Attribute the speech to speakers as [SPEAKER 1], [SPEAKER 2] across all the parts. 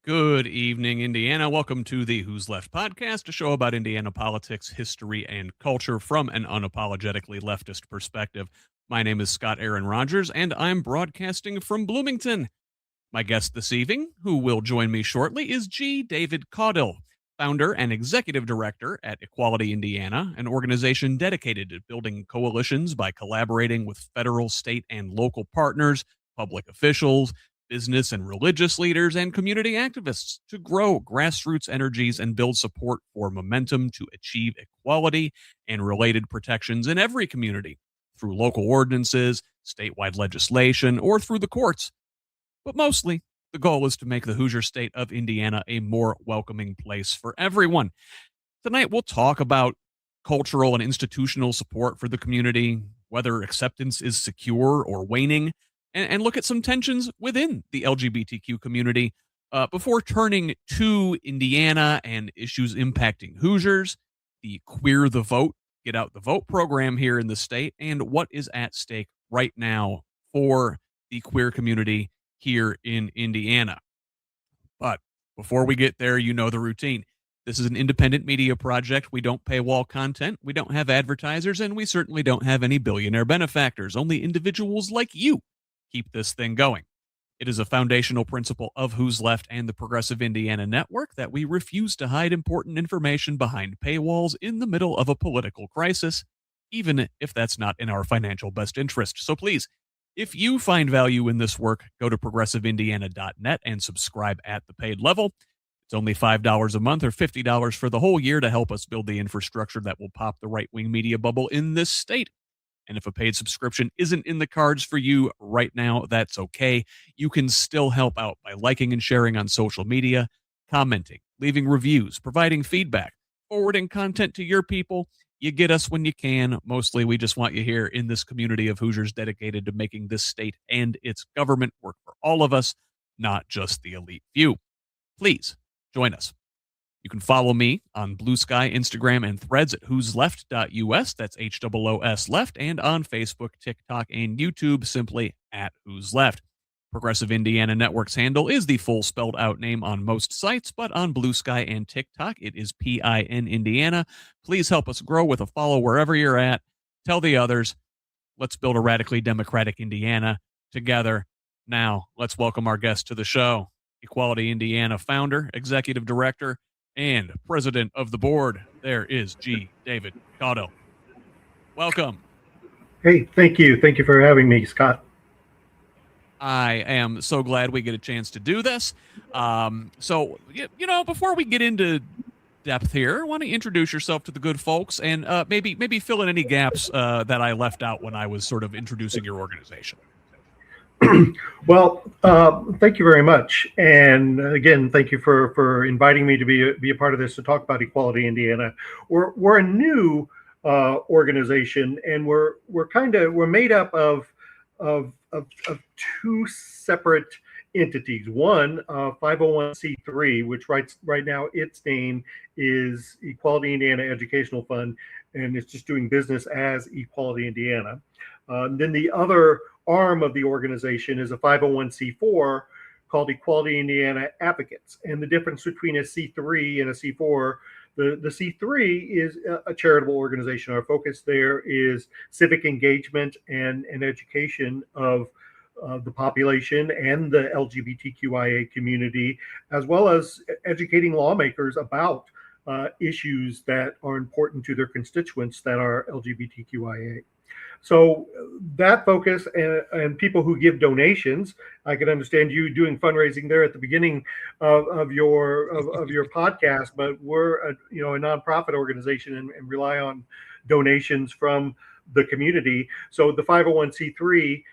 [SPEAKER 1] Good evening, Indiana. Welcome to the Who's Left podcast, a show about Indiana politics, history, and culture from an unapologetically leftist perspective. My name is Scott Aaron Rogers, and I'm broadcasting from Bloomington. My guest this evening, who will join me shortly, is G. David Caudill, founder and executive director at Equality Indiana, an organization dedicated to building coalitions by collaborating with federal, state, and local partners, public officials, business and religious leaders, and community activists to grow grassroots energies and build support for momentum to achieve equality and related protections in every community through local ordinances, statewide legislation, or through the courts. But mostly, the goal is to make the Hoosier state of Indiana a more welcoming place for everyone. Tonight, we'll talk about cultural and institutional support for the community, whether acceptance is secure or waning, and look at some tensions within the LGBTQ community before turning to Indiana and issues impacting Hoosiers, the Queer the Vote, Get Out the Vote program here in the state, and what is at stake right now for the queer community here in Indiana. But before we get there, you know the routine. This is an independent media project. We don't paywall content. We don't have advertisers, and we certainly don't have any billionaire benefactors. Only individuals like you keep this thing going. It is a foundational principle of Who's Left and the Progressive Indiana Network that we refuse to hide important information behind paywalls in the middle of a political crisis, even if that's not in our financial best interest. So please, if you find value in this work, go to progressiveindiana.net and subscribe at the paid level. It's only $5 a month or $50 for the whole year to help us build the infrastructure that will pop the right-wing media bubble in this state. And if a paid subscription isn't in the cards for you right now, that's okay. You can still help out by liking and sharing on social media, commenting, leaving reviews, providing feedback, forwarding content to your people. You get us when you can. Mostly, we just want you here in this community of Hoosiers dedicated to making this state and its government work for all of us, not just the elite few. Please join us. You can follow me on Blue Sky, Instagram, and Threads at whosleft.us. That's HOOS left. And on Facebook, TikTok, and YouTube, simply at Who's Left. Progressive Indiana Network's handle is the full spelled out name on most sites, but on Blue Sky and TikTok, it is PIN Indiana. Please help us grow with a follow wherever you're at. Tell the others. Let's build a radically democratic Indiana together. Now, let's welcome our guest to the show, Equality Indiana founder, executive director, and president of the board. There is G. David Caudill. Welcome.
[SPEAKER 2] Hey, thank you. Thank you for having me, Scott.
[SPEAKER 1] I am so glad we get a chance to do this. So, before we get into depth here, why don't you introduce yourself to the good folks and maybe fill in any gaps that I left out when I was sort of introducing your organization.
[SPEAKER 2] Well, thank you very much. And again, thank you for inviting me to be a part of this to talk about Equality Indiana. We're a new organization, and we're made up of two separate entities. One, 501c3, which right now its name is Equality Indiana Educational Fund, and it's just doing business as Equality Indiana. Then the other arm of the organization is a 501c4 called Equality Indiana Advocates. And the difference between a C3 and a C4, the C3 is a charitable organization. Our focus there is civic engagement and education of the population and the LGBTQIA community, as well as educating lawmakers about issues that are important to their constituents that are LGBTQIA. So that focus and people who give donations, I can understand you doing fundraising there at the beginning of your podcast, but we're a nonprofit organization and rely on donations from the community. So the 501c3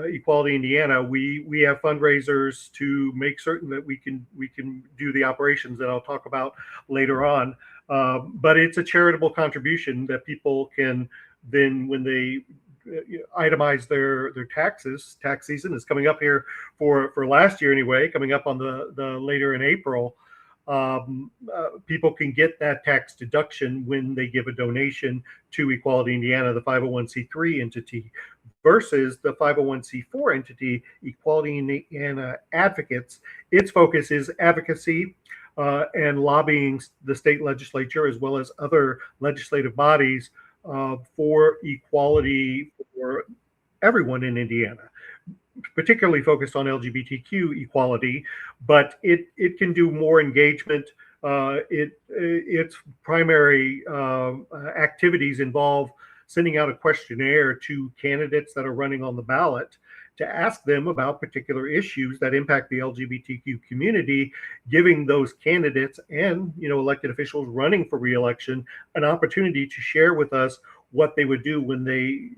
[SPEAKER 2] Equality Indiana, we have fundraisers to make certain that we can do the operations that I'll talk about later on. But it's a charitable contribution that people can then, when they itemize their taxes, tax season is coming up here for last year anyway, coming up on the later in April. People can get that tax deduction when they give a donation to Equality Indiana, the 501c3 entity. versus the 501c4 entity, Equality Indiana Advocates. Its focus is advocacy and lobbying the state legislature as well as other legislative bodies for equality for everyone in Indiana, particularly focused on LGBTQ equality, but it can do more engagement. Its primary activities involve sending out a questionnaire to candidates that are running on the ballot to ask them about particular issues that impact the LGBTQ community, giving those candidates and elected officials running for re-election an opportunity to share with us what they would do when they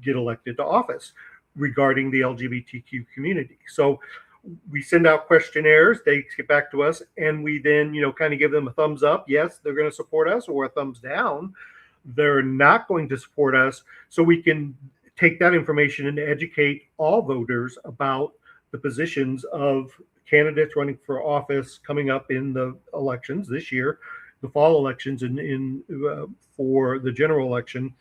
[SPEAKER 2] get elected to office regarding the LGBTQ community. So we send out questionnaires, they get back to us, and we then kind of give them a thumbs up. Yes, they're going to support us, or a thumbs down. They're not going to support us, so we can take that information and educate all voters about the positions of candidates running for office coming up in the elections this year, the fall elections for the general election,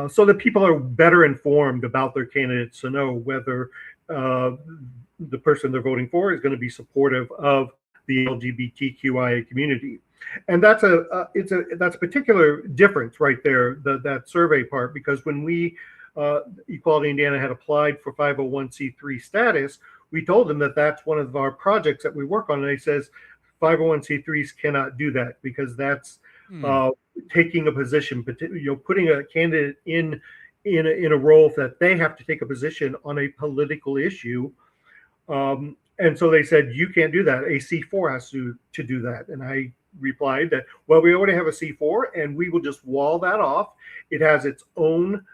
[SPEAKER 2] so that people are better informed about their candidates to know whether the person they're voting for is going to be supportive of the LGBTQIA community. And that's a particular difference right there, that survey part, because when we Equality Indiana had applied for 501c3 status, we told them that that's one of our projects that we work on, and they says 501c3s cannot do that because that's taking a position, putting a candidate in a role that they have to take a position on a political issue. And so they said, you can't do that. A C4 has to do that. And I replied that, well, we already have a C4 and we will just wall that off. It has its own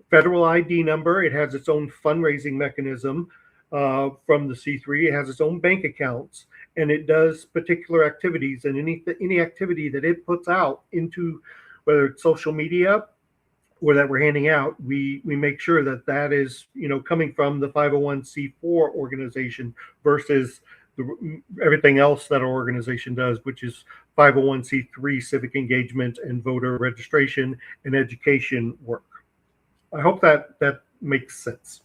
[SPEAKER 2] federal ID number. It has its own fundraising mechanism from the C3. It has its own bank accounts, and it does particular activities, and any activity that it puts out into, whether it's social media or that we're handing out, we make sure that is coming from the 501c4 organization versus everything else that our organization does, which is 501c3 civic engagement and voter registration and education work. I hope that makes sense.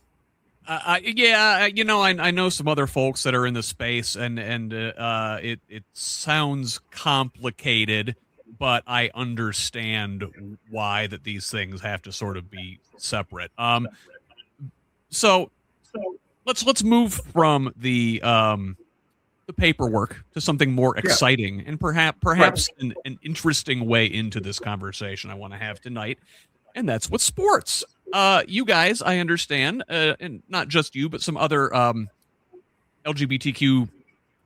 [SPEAKER 1] Yeah, I know some other folks that are in the space, and it sounds complicated, but I understand why that these things have to sort of be separate. So let's move from the paperwork to something more exciting and perhaps an interesting way into this conversation I want to have tonight, and that's with sports. You guys, I understand, and not just you, but some other LGBTQ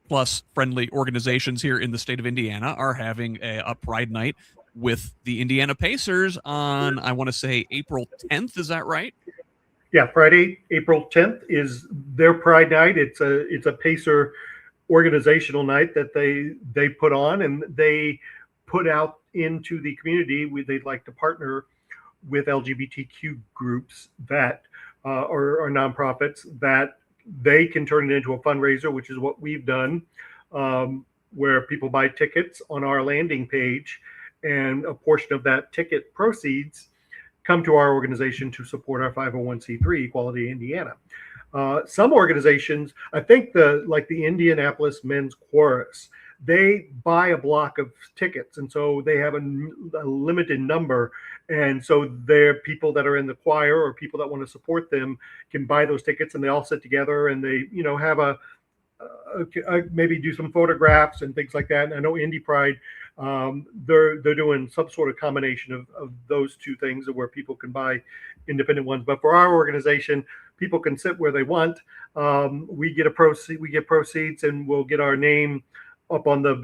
[SPEAKER 1] plus friendly organizations here in the state of Indiana are having a Pride Night with the Indiana Pacers on, I want to say, April 10th. Is that right?
[SPEAKER 2] Yeah, Friday, April 10th is their Pride Night. It's a Pacer organizational night that they put on, and they put out into the community. They'd like to partner with LGBTQ groups that or nonprofits that they can turn it into a fundraiser, which is what we've done, where people buy tickets on our landing page, and a portion of that ticket proceeds come to our organization to support our 501c3 Equality Indiana. Some organizations, I think the Indianapolis Men's Chorus, they buy a block of tickets, and so they have a limited number, and so they're people that are in the choir or people that want to support them can buy those tickets, and they all sit together and they have maybe do some photographs and things like that. And I know Indy Pride, they're doing some sort of combination of those two things where people can buy independent ones. But for our organization, people can sit where they want. We get proceeds, and we'll get our name up on the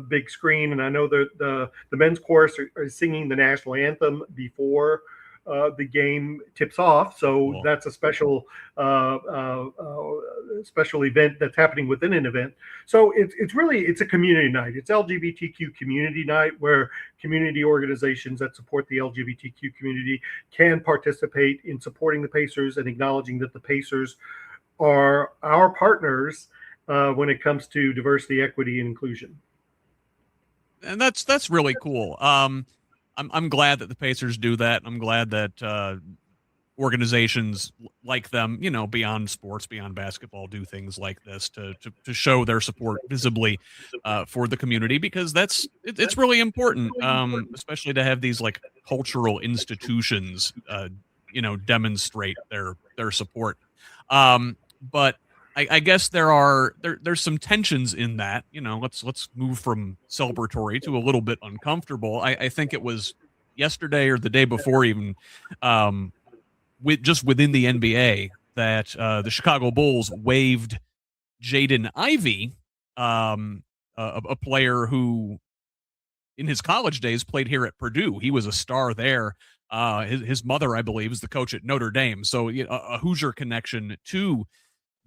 [SPEAKER 2] big screen. And I know that the men's chorus are singing the national anthem before the game tips off. So cool. That's a special event that's happening within an event. So it's a community night. It's LGBTQ community night, where community organizations that support the LGBTQ community can participate in supporting the Pacers and acknowledging that the Pacers are our partners when it comes to diversity, equity, and inclusion.
[SPEAKER 1] And that's really cool. I'm glad that the Pacers do that. I'm glad that organizations like them, beyond sports, beyond basketball, do things like this to show their support visibly for the community, because it's really important, especially to have these like cultural institutions, demonstrate their support. But I guess there's some tensions in that. Let's move from celebratory to a little bit uncomfortable. I think it was yesterday or the day before even, within the NBA, that the Chicago Bulls waived Jaden Ivey, a player who in his college days played here at Purdue. He was a star there. His mother, I believe, is the coach at Notre Dame. So a Hoosier connection to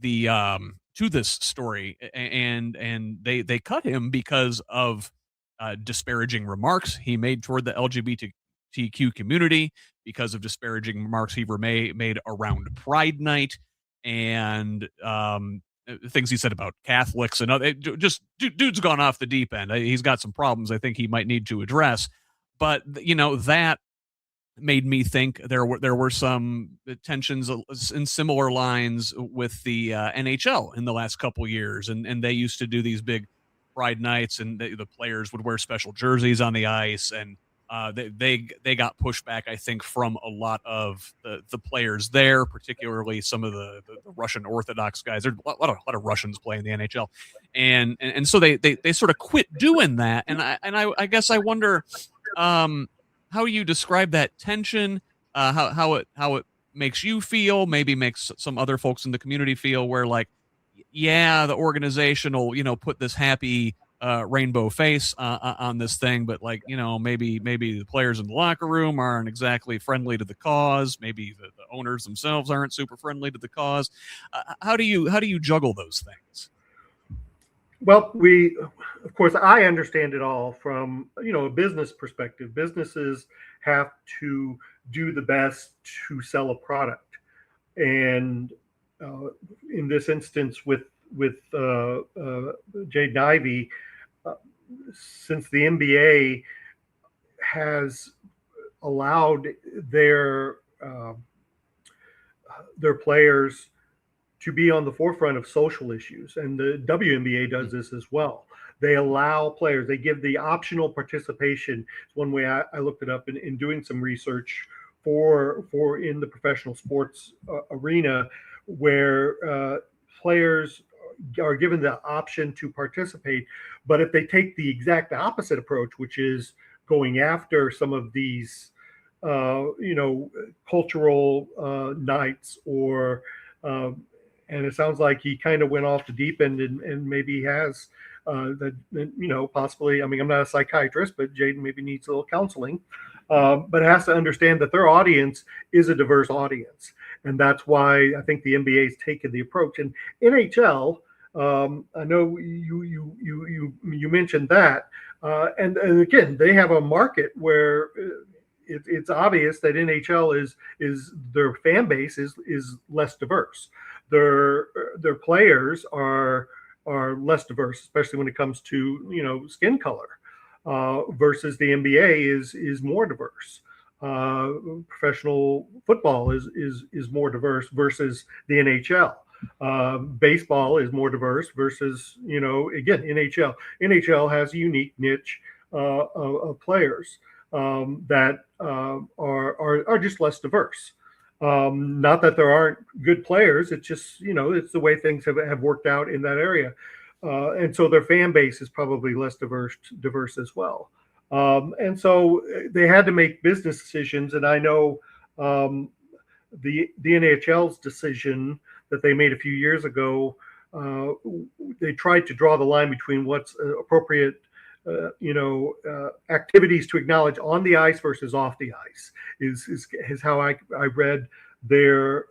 [SPEAKER 1] this story, and they cut him because of disparaging remarks he made toward the LGBTQ community, because of disparaging remarks he made around Pride Night, and things he said about Catholics and other. Dude's gone off the deep end. He's got some problems I think he might need to address, but that made me think there were some tensions in similar lines with the NHL in the last couple years, and they used to do these big Pride nights, and the players would wear special jerseys on the ice, and they got pushback, I think, from a lot of the players there, particularly some of the Russian Orthodox guys. There's a lot of Russians play in the NHL, and so they sort of quit doing that, and I guess I wonder how you describe that tension, how it makes you feel, maybe makes some other folks in the community feel, where like, yeah, the organization will put this happy rainbow face on this thing, but like maybe the players in the locker room aren't exactly friendly to the cause. Maybe the owners themselves aren't super friendly to the cause. How do you juggle those things?
[SPEAKER 2] Well, of course, I understand it all from, a business perspective. Businesses have to do the best to sell a product. And in this instance with Jaden Ivey, since the NBA has allowed their players to be on the forefront of social issues, and the WNBA does this as well. They allow players, they give the optional participation. It's one way I looked it up in doing some research for in the professional sports arena, where players are given the option to participate. But if they take the exact opposite approach, which is going after some of these cultural nights, or and it sounds like he kind of went off the deep end, and maybe has possibly. I mean, I'm not a psychiatrist, but Jaden maybe needs a little counseling, but has to understand that their audience is a diverse audience, and that's why I think the NBA has taken the approach. And NHL, I know you mentioned that, and again, they have a market where it's obvious that NHL is their fan base is less diverse. Their players are less diverse, especially when it comes to skin color, versus the NBA is more diverse. Professional football is more diverse versus the NHL. Baseball is more diverse versus again NHL. NHL has a unique niche of players that are just less diverse. Not that there aren't good players. It's just, it's the way things have worked out in that area. And so their fan base is probably less diverse as well. And so they had to make business decisions. And I know the NHL's decision that they made a few years ago, they tried to draw the line between what's appropriate activities to acknowledge on the ice versus off the ice is how I read their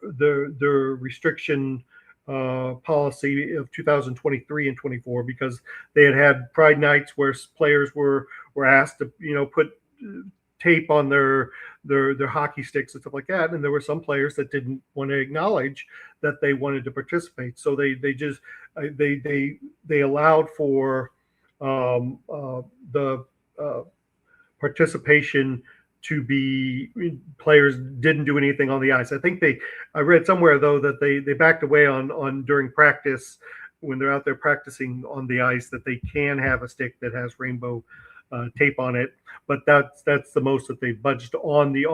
[SPEAKER 2] restriction policy of 2023 and 24, because they had Pride nights where players were asked to put tape on their hockey sticks and stuff like that, and there were some players that didn't want to acknowledge that they wanted to participate, so they allowed for the participation to be players didn't do anything on the ice. I read somewhere though that they backed away on during practice when they're out there practicing on the ice that they can have a stick that has rainbow tape on it, but that's the most that they budged on the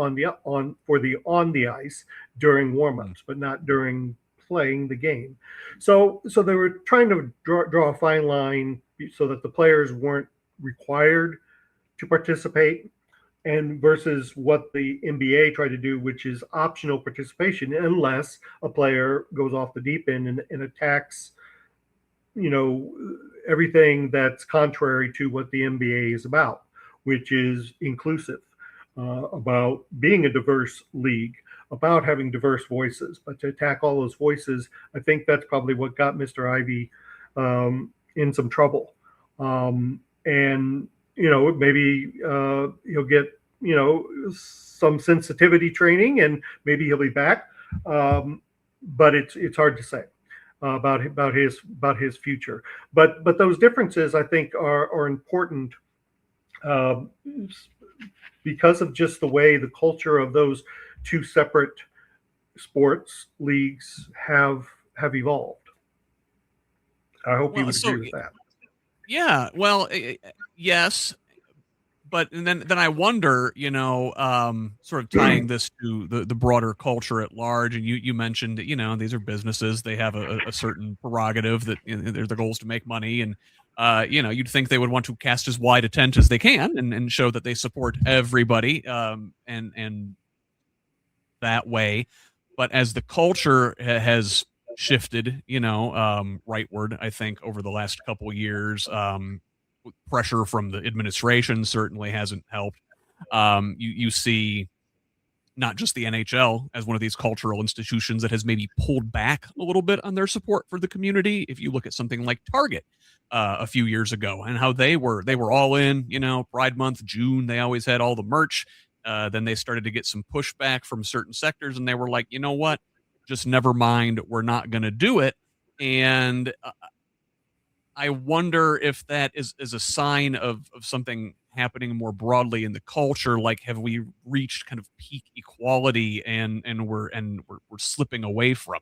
[SPEAKER 2] ice during warmups, but not during playing the game. So they were trying to draw a fine line so that the players weren't required to participate, and versus what the NBA tried to do, which is optional participation unless a player goes off the deep end and attacks, everything that's contrary to what the NBA is about, which is inclusive, about being a diverse league, about having diverse voices. But to attack all those voices, I think that's probably what got Mr. Ivey in some trouble. And maybe he'll get some sensitivity training, and maybe he'll be back. But it's hard to say about his future. But those differences, I think, are important because of just the way the culture of those two separate sports leagues have evolved. I hope you would agree with that.
[SPEAKER 1] Yeah, well, yes, but then I wonder, sort of tying this to the broader culture at large. And you mentioned, these are businesses; they have a certain prerogative that their goal is to make money, and you'd think they would want to cast as wide a tent as they can and show that they support everybody, and that way. But as the culture has shifted, rightward, I think, over the last couple of years, pressure from the administration certainly hasn't helped. You see not just the NHL as one of these cultural institutions that has maybe pulled back a little bit on their support for the community. If you look at something like Target a few years ago and how they were all in, Pride Month, June, they always had all the merch. Then they started to get some pushback from certain sectors, and they were like, you know what? Just never mind. We're not going to do it. And I wonder if that is a sign of something happening more broadly in the culture. Like, have we reached kind of peak equality and we're slipping away from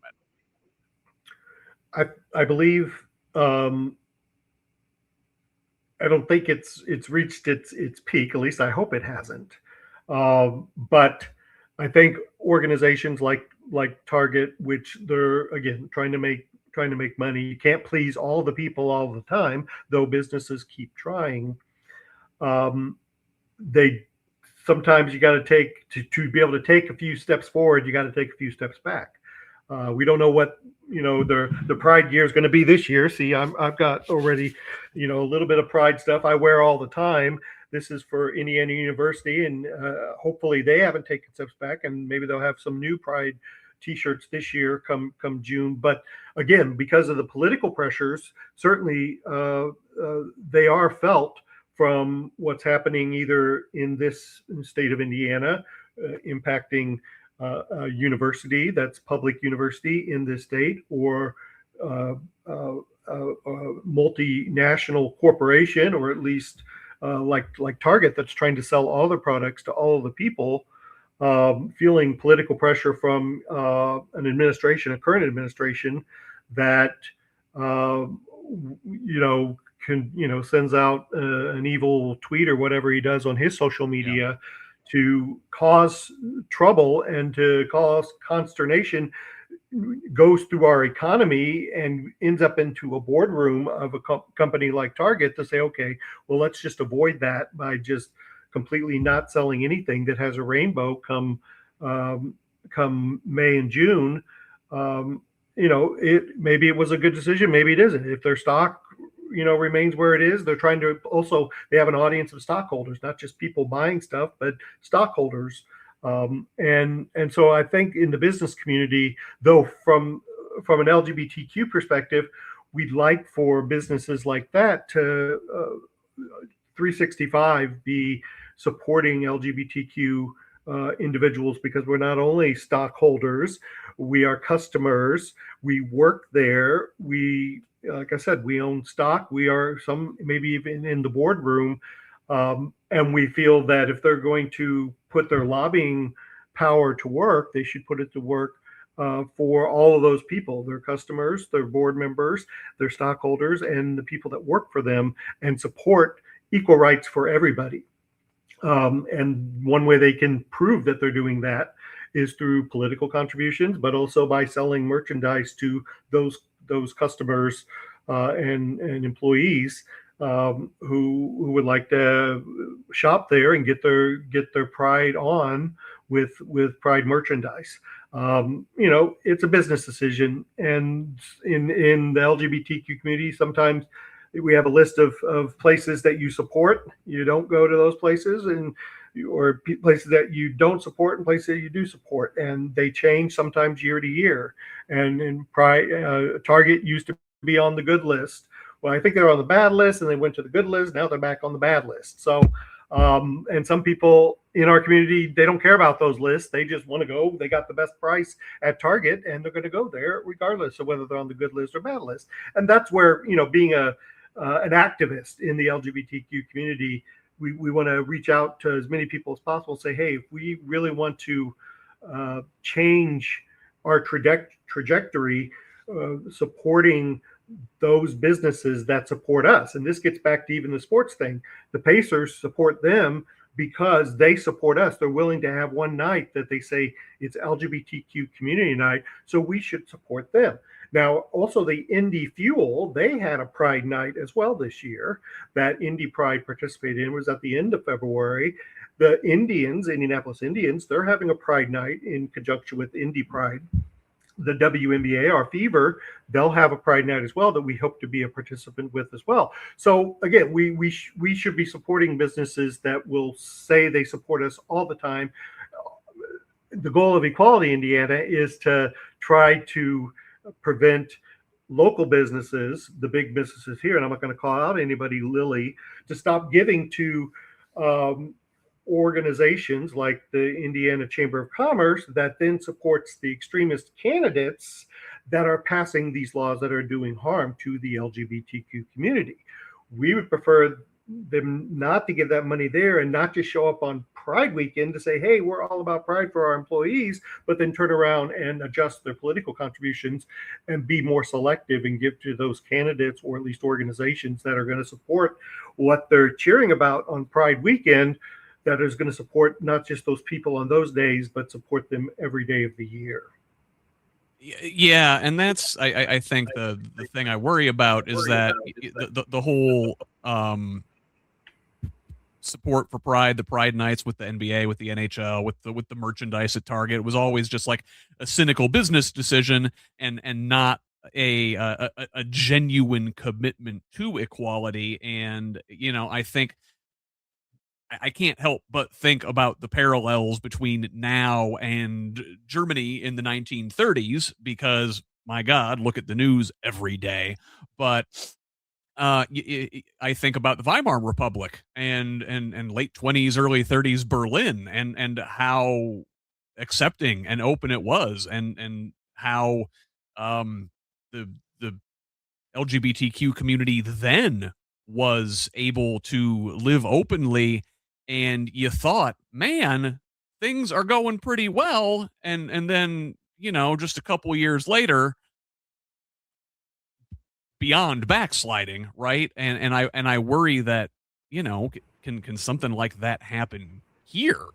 [SPEAKER 2] it? I believe I don't think it's reached its peak. At least I hope it hasn't. But I think organizations like Target, which they're again trying to make money. You can't please all the people all the time, though businesses keep trying. They sometimes you got to take to be able to take a few steps forward. You got to take a few steps back. We don't know what the Pride year is going to be this year. See, I've got already a little bit of Pride stuff I wear all the time. This is for Indiana University, and hopefully they haven't taken steps back, and maybe they'll have some new Pride T-shirts this year come June. But again, because of the political pressures, certainly they are felt from what's happening either in this state of Indiana, impacting a university that's public university in this state, or a multinational corporation, or at least like Target, that's trying to sell all their products to all of the people, feeling political pressure from a current administration that sends out an evil tweet or whatever he does on his social media to cause trouble and to cause consternation, goes through our economy and ends up into a boardroom of a company like Target to say, okay, well, let's just avoid that by just completely not selling anything that has a rainbow come May and June. Maybe it was a good decision, maybe it isn't. If their stock remains where it is, they're trying to they have an audience of stockholders, not just people buying stuff, but stockholders. And so I think in the business community, though, from an LGBTQ perspective, we'd like for businesses like that to 365 be supporting LGBTQ individuals, because we're not only stockholders, we are customers, we work there, we, like I said, we own stock, we are maybe even in the boardroom. And we feel that if they're going to put their lobbying power to work, they should put it to work for all of those people, their customers, their board members, their stockholders, and the people that work for them, and support equal rights for everybody. And one way they can prove that they're doing that is through political contributions, but also by selling merchandise to those customers and employees who would like to shop there and get their pride on with pride merchandise. It's a business decision, and in the LGBTQ community, sometimes we have a list of places that you support. You don't go to those places, or places that you don't support and places that you do support, and they change sometimes year to year. And in Target used to be on the good list. Well, I think they're on the bad list, and they went to the good list. Now they're back on the bad list. So, and some people in our community, they don't care about those lists. They just want to go. They got the best price at Target, and they're going to go there regardless of whether they're on the good list or bad list. And that's where, being an activist in the LGBTQ community, we want to reach out to as many people as possible and say, hey, if we really want to change our trajectory, supporting those businesses that support us. And this gets back to even the sports thing. The Pacers support them because they support us. They're willing to have one night that they say it's LGBTQ community night, so we should support them. Now, also the Indy Fuel, they had a Pride night as well this year that Indy Pride participated in. It was at the end of February. The Indianapolis Indians, they're having a Pride night in conjunction with Indy Pride. The WNBA, our Fever, they'll have a Pride night as well that we hope to be a participant with as well. So again, we should be supporting businesses that will say they support us all the time. The goal of Equality Indiana is to try to prevent local businesses, the big businesses here, and I'm not going to call out anybody, Lilly, to stop giving to organizations like the Indiana Chamber of Commerce that then supports the extremist candidates that are passing these laws that are doing harm to the LGBTQ community. We would prefer them not to give that money there and not just show up on Pride weekend to say, hey, we're all about pride for our employees, but then turn around and adjust their political contributions and be more selective and give to those candidates or at least organizations that are going to support what they're cheering about on Pride weekend, that is going to support not just those people on those days, but support them every day of the year.
[SPEAKER 1] Yeah, and that's I think the thing I worry about is that the whole support for Pride, the Pride nights with the NBA, with the NHL, with the merchandise at Target, it was always just like a cynical business decision and not a genuine commitment to equality. And I think I can't help but think about the parallels between now and Germany in the 1930s, because my God, look at the news every day. But I think about the Weimar Republic and late 20s, early 30s Berlin, and how accepting and open it was, and how the LGBTQ community then was able to live openly. And you thought, man, things are going pretty well, and then just a couple years later, beyond backsliding, right? And I worry that can something like that happen here?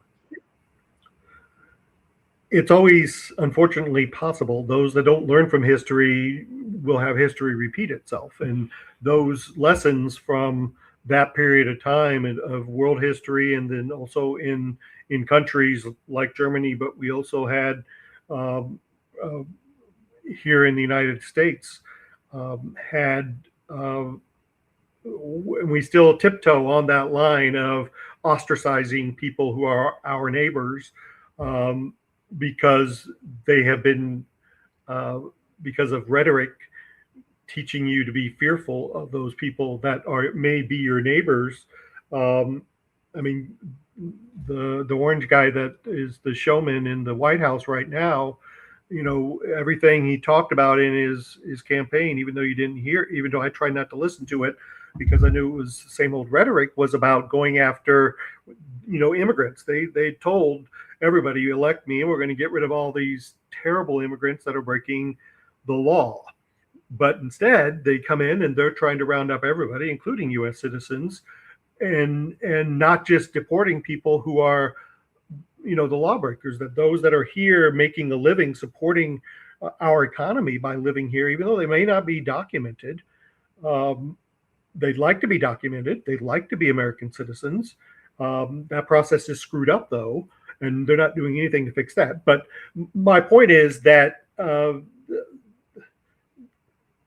[SPEAKER 2] It's always, unfortunately, possible. Those that don't learn from history will have history repeat itself, and those lessons from that period of time of world history, and then also in countries like Germany, but we also had here in the United States we still tiptoe on that line of ostracizing people who are our neighbors because they have been because of rhetoric teaching you to be fearful of those people that may be your neighbors. I mean, the orange guy that is the showman in the White House right now, everything he talked about in his campaign, even though I try not to listen to it, because I knew it was the same old rhetoric, was about going after, immigrants. They told everybody, you elect me and we're going to get rid of all these terrible immigrants that are breaking the law. But instead, they come in and they're trying to round up everybody, including U.S. citizens, and not just deporting people who are, the lawbreakers, that those that are here making a living, supporting our economy by living here, even though they may not be documented. They'd like to be documented. They'd like to be American citizens. That process is screwed up, though, and they're not doing anything to fix that. But my point is that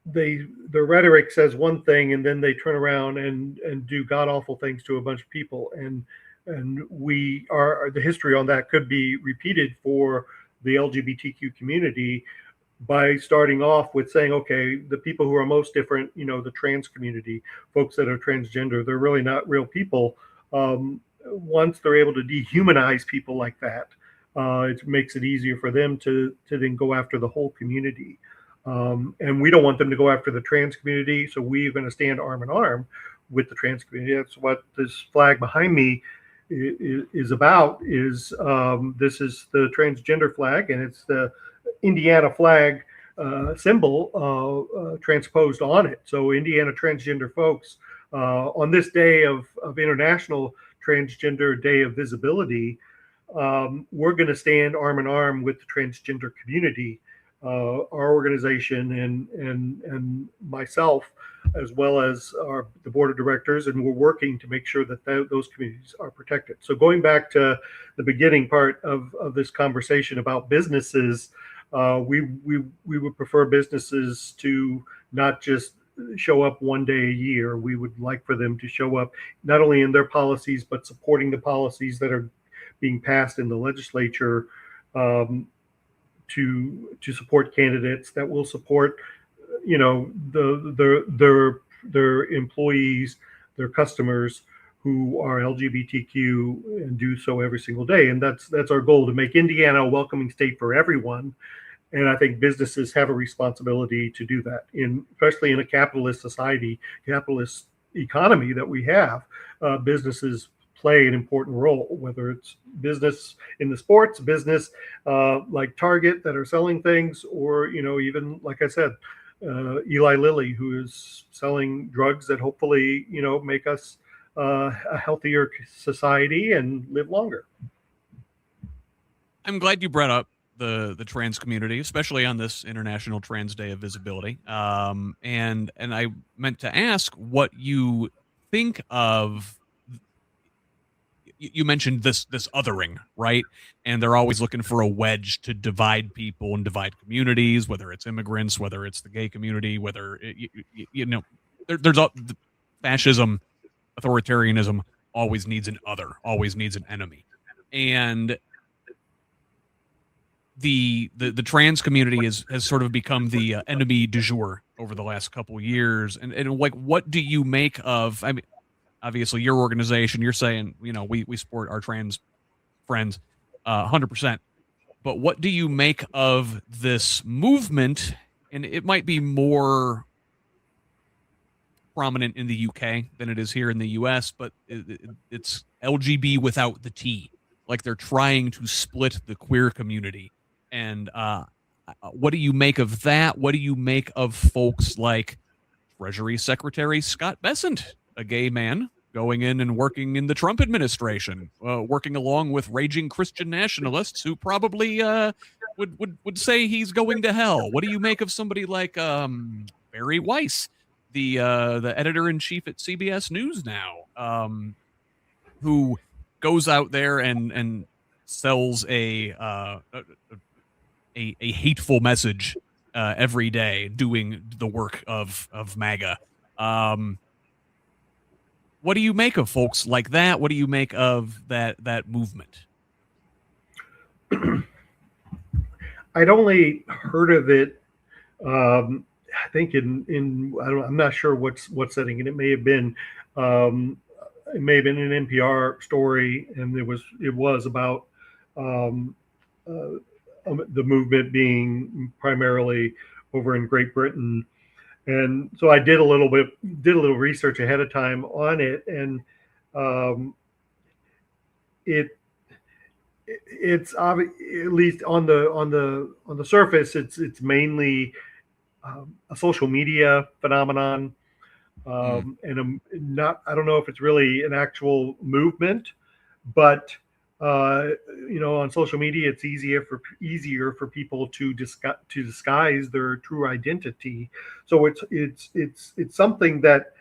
[SPEAKER 2] the rhetoric says one thing, and then they turn around and do god awful things to a bunch of people, and the history on that could be repeated for the LGBTQ community by starting off with saying, okay, the people who are most different, the trans community, folks that are transgender, they're really not real people. Once they're able to dehumanize people like that, it makes it easier for them to then go after the whole community. And we don't want them to go after the trans community, so we're going to stand arm in arm with the trans community. That's what this flag behind me is about. This is the transgender flag, and it's the Indiana flag symbol transposed on it. So Indiana transgender folks, on this day of International Transgender Day of Visibility, we're going to stand arm in arm with the transgender community, our organization and myself, as well as the board of directors, and we're working to make sure that those communities are protected. So going back to the beginning part of this conversation about businesses, we would prefer businesses to not just show up one day a year. We would like for them to show up not only in their policies, but supporting the policies that are being passed in the legislature, to support candidates that will support, their employees, their customers who are LGBTQ, and do so every single day. And that's our goal, to make Indiana a welcoming state for everyone. And I think businesses have a responsibility to do that, especially in a capitalist society, capitalist economy that we have. Businesses play an important role, whether it's business in the sports business, like Target that are selling things, or, even, like I said, Eli Lilly, who is selling drugs that hopefully, make us a healthier society and live longer.
[SPEAKER 1] I'm glad you brought up the trans community, especially on this International Trans Day of Visibility. And I meant to ask what you think of. You mentioned this othering, right? And they're always looking for a wedge to divide people and divide communities, whether it's immigrants, whether it's the gay community, whether there's fascism, authoritarianism always needs an other, always needs an enemy, and the trans community has sort of become the enemy du jour over the last couple of years. And like, what do you make of? I mean, obviously, your organization, you're saying, we support our trans friends 100%. But what do you make of this movement? And it might be more prominent in the UK than it is here in the US, but it's LGB without the T. Like, they're trying to split the queer community. And what do you make of that? What do you make of folks like Treasury Secretary Scott Bessent, a gay man going in and working in the Trump administration, working along with raging Christian nationalists who probably would say he's going to hell? What do you make of somebody like Bari Weiss, the editor-in-chief at CBS News now, who goes out there and sells a hateful message every day, doing the work of MAGA? What do you make of folks like that? What do you make of that movement?
[SPEAKER 2] I'd only heard of it, I think I'm not sure what setting, and it may have been an NPR story, and it was about the movement being primarily over in Great Britain. And so I did a little research ahead of time on it, and it's obvious, at least on the surface, it's mainly a social media phenomenon, and I don't know if it's really an actual movement, but on social media, it's easier for people to disguise their true identity. So it's something that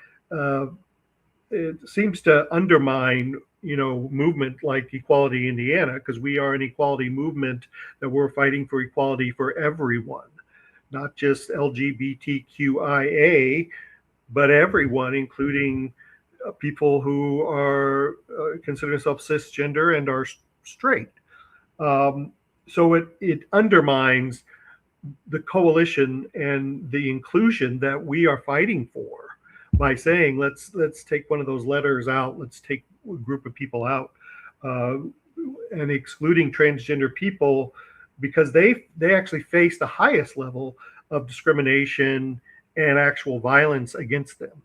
[SPEAKER 2] it seems to undermine movement like Equality Indiana, because we are an equality movement that we're fighting for equality for everyone, not just LGBTQIA, but everyone, including people who are consider themselves cisgender and are straight. So it undermines the coalition and the inclusion that we are fighting for by saying let's take one of those letters out, let's take a group of people out, and excluding transgender people, because they actually face the highest level of discrimination and actual violence against them.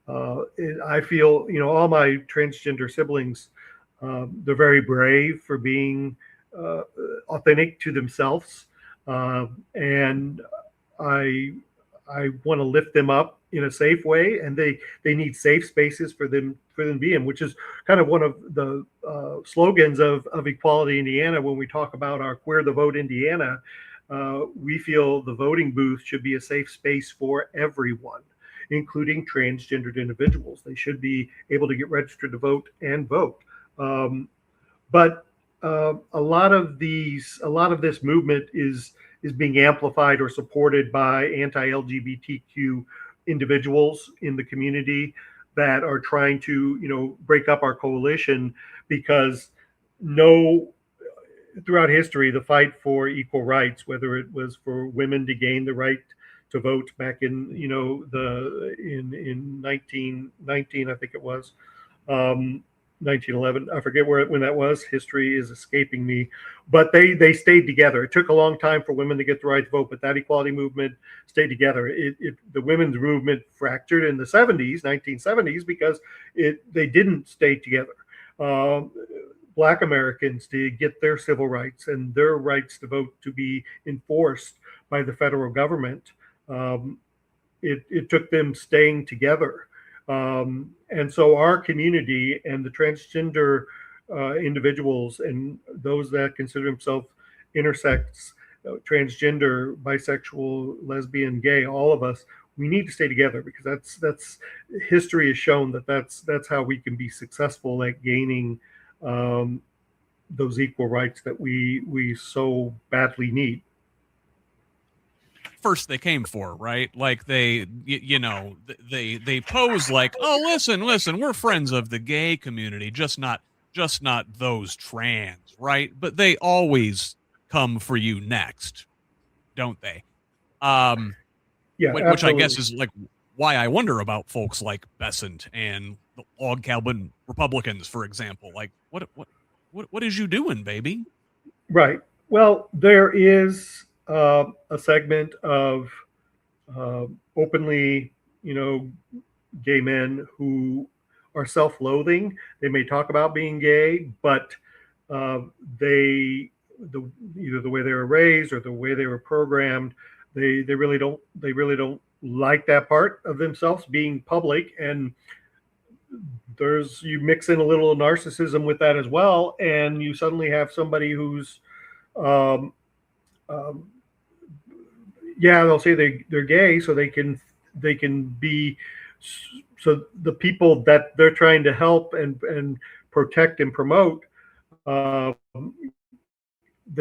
[SPEAKER 2] I feel, all my transgender siblings, they're very brave for being authentic to themselves, and I want to lift them up in a safe way, and they need safe spaces for them to be in, which is kind of one of the slogans of Equality Indiana. When we talk about our Queer the Vote Indiana, we feel the voting booth should be a safe space for everyone, including transgendered individuals. They should be able to get registered to vote and vote. But a lot of this movement is being amplified or supported by anti-LGBTQ individuals in the community that are trying to, break up our coalition, because throughout history, the fight for equal rights, whether it was for women to gain the right to vote back in, in 1919, I think it was, 1911. I forget when that was. History is escaping me, but they stayed together. It took a long time for women to get the right to vote, but that equality movement stayed together. The women's movement fractured in the 1970s, because they didn't stay together. Black Americans to get their civil rights and their rights to vote to be enforced by the federal government. It took them staying together. And so our community and the transgender individuals and those that consider themselves intersex, transgender, bisexual, lesbian, gay, all of us, we need to stay together, because that's history has shown that's how we can be successful at gaining those equal rights that we so badly need.
[SPEAKER 1] First they came for, right? Like they pose like, oh, listen, we're friends of the gay community, just not those trans, right? But they always come for you next, don't they?
[SPEAKER 2] Yeah,
[SPEAKER 1] which I guess is like why I wonder about folks like Bessent and the log cabin Republicans, for example. Like, what is you doing, baby?
[SPEAKER 2] Right. Well, there is a segment of openly, gay men who are self-loathing. They may talk about being gay, but either the way they were raised or the way they were programmed, they really don't like that part of themselves being public. And you mix in a little narcissism with that as well, and you suddenly have somebody who's they'll say they're gay so they can be, so the people that they're trying to help and protect and promote, they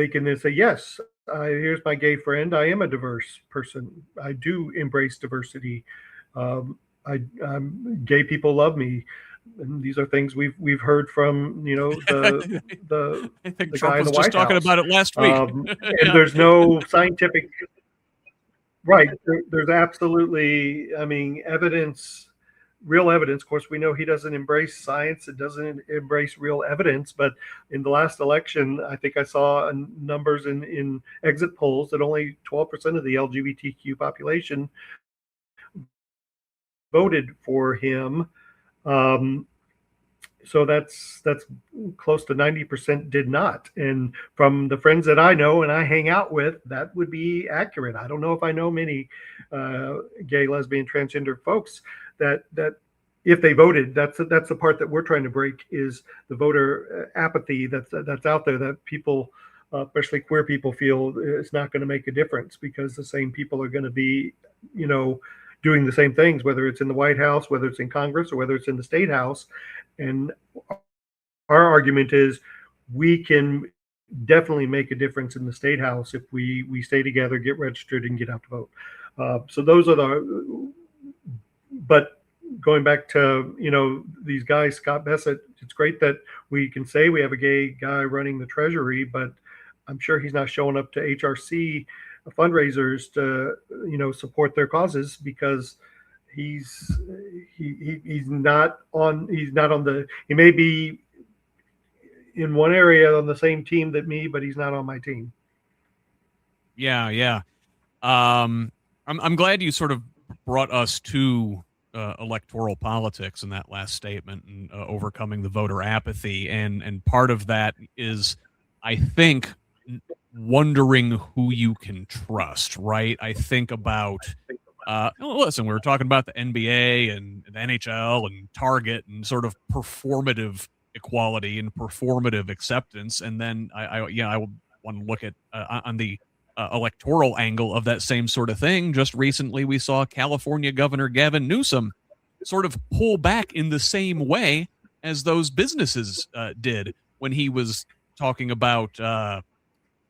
[SPEAKER 2] can then say, yes, here's my gay friend, I am a diverse person, I do embrace diversity, gay people love me. And these are things we've heard from the
[SPEAKER 1] I think
[SPEAKER 2] the
[SPEAKER 1] Trump
[SPEAKER 2] guy in
[SPEAKER 1] was
[SPEAKER 2] the
[SPEAKER 1] just
[SPEAKER 2] White
[SPEAKER 1] talking
[SPEAKER 2] House.
[SPEAKER 1] about it last week.
[SPEAKER 2] And there's no scientific right. There's absolutely, evidence, real evidence. Of course, we know he doesn't embrace science. It doesn't embrace real evidence. But in the last election, I think I saw numbers in exit polls that only 12% of the LGBTQ population voted for him. So that's close to 90% did not. And from the friends that I know and I hang out with, that would be accurate. I don't know if I know many gay, lesbian, transgender folks that if they voted, that's the part that we're trying to break, is the voter apathy that's out there, that people, especially queer people, feel it's not going to make a difference because the same people are going to be, doing the same things, whether it's in the White House, whether it's in Congress, or whether it's in the State House. And our argument is we can definitely make a difference in the State House if we stay together, get registered, and get out to vote. So those are but going back to, these guys, Scott Bessent, it's great that we can say we have a gay guy running the Treasury, but I'm sure he's not showing up to HRC fundraisers to, support their causes, because he's not on he may be in one area on the same team that me, but he's not on my team.
[SPEAKER 1] Yeah. I'm glad you sort of brought us to electoral politics in that last statement, and overcoming the voter apathy. And part of that is, I think, wondering who you can trust, right? I think about, listen, we were talking about the NBA and the NHL and Target and sort of performative equality and performative acceptance. And then I want to look at on the electoral angle of that same sort of thing. Just recently, we saw California Governor Gavin Newsom sort of pull back in the same way as those businesses did when he was talking about